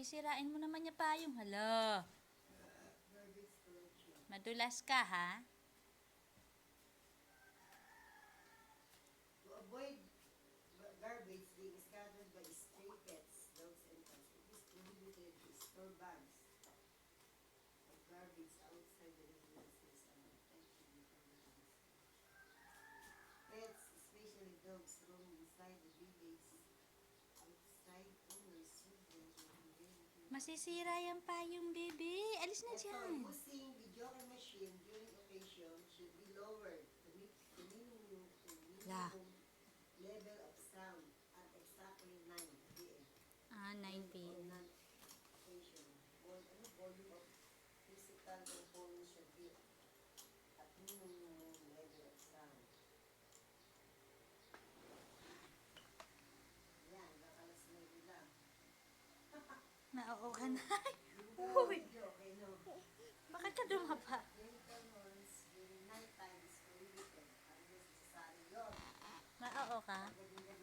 Sisirain mo naman niya payong. Hala. Madulas ka, ha? To avoid garbage being scattered by stray pets, dogs, and cats, it is prohibited to store bags of garbage outside the residences and effectively prohibited. Pets, especially dogs, roam inside the village. Outside owners should them to convey to Masisira yung payong, baby. Alis na Ito, dyan. using videoke machine during occasion should be lowered to meet the minimum La. level of sound at exactly 9 p.m. 9 On p.m. non-occasion. Volume of physical components should be at minimum level of sound. Yan, nakalas na lang. Naoo ka na. Yung Uy, videoke, no? bakit ka dumapa? Genital horns during night time is prohibited unless necessary. Yun. Naoo ka? Ganyan